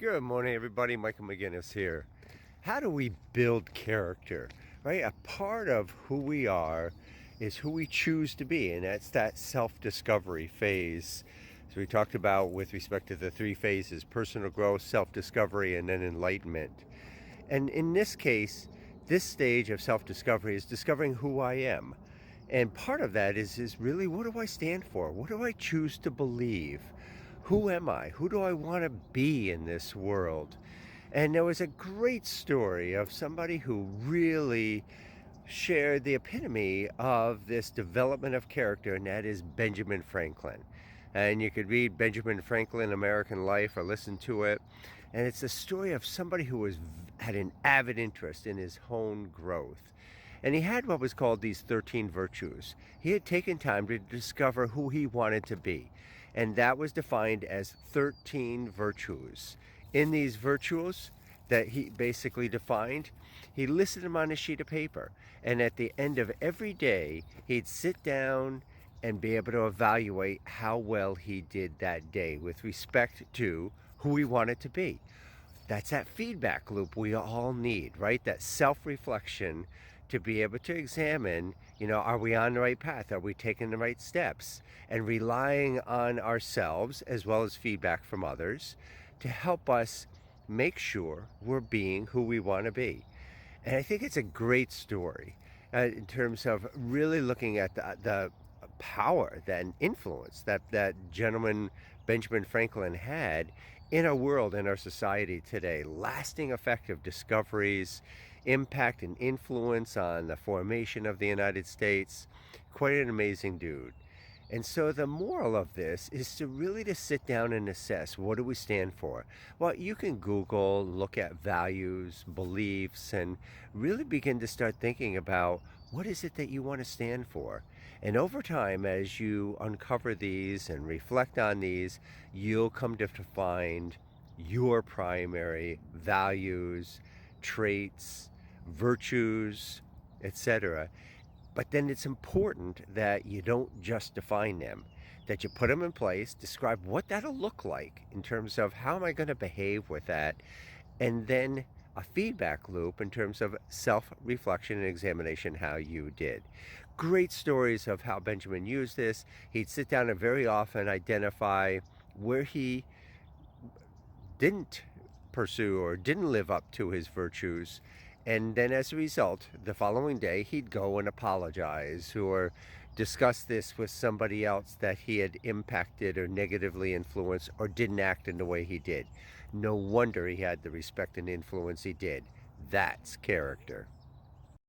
Good morning, everybody. Michael McGinnis here. How do we build character? Right? A part of who we are is who we choose to be, and that's that self discovery phase. So, we talked about with respect to the three phases: personal growth, self discovery, and then enlightenment. And in this case, this stage of self discovery is discovering who I am. And part of that is really, what do I stand for? What do I choose to believe? Who am I? Who do I want to be in this world? And there was a great story of somebody who really shared the epitome of this development of character, and that is Benjamin Franklin. And you could read Benjamin Franklin, American Life, or listen to it. And it's a story of somebody who had an avid interest in his own growth. And he had what was called these 13 virtues. He had taken time to discover who he wanted to be. And that was defined as 13 virtues. In these virtues that he basically defined, he listed them on a sheet of paper. And at the end of every day, he'd sit down and be able to evaluate how well he did that day with respect to who he wanted to be. That's that feedback loop we all need, right? That self-reflection to be able to examine, are we on the right path? Are we taking the right steps? And relying on ourselves as well as feedback from others to help us make sure we're being who we want to be. And I think it's a great story in terms of really looking at the power, that influence that gentleman Benjamin Franklin had in our world, in our society today. Lasting effective discoveries, impact and influence on the formation of the United States. Quite an amazing dude. And so the moral of this is to sit down and assess, what do we stand for? Well, you can Google, look at values, beliefs, and really begin to start thinking about, what is it that you want to stand for? And over time, as you uncover these and reflect on these, you'll come to find your primary values, traits, virtues, etc. But then it's important that you don't just define them, that you put them in place, describe what that'll look like in terms of how am I going to behave with that, and then a feedback loop in terms of self-reflection and examination, how you did. Great stories of how Benjamin used this. He'd sit down and very often identify where he didn't pursue or didn't live up to his virtues. And then as a result, the following day, he'd go and apologize or discuss this with somebody else that he had impacted or negatively influenced or didn't act in the way he did. No wonder he had the respect and influence he did. That's character.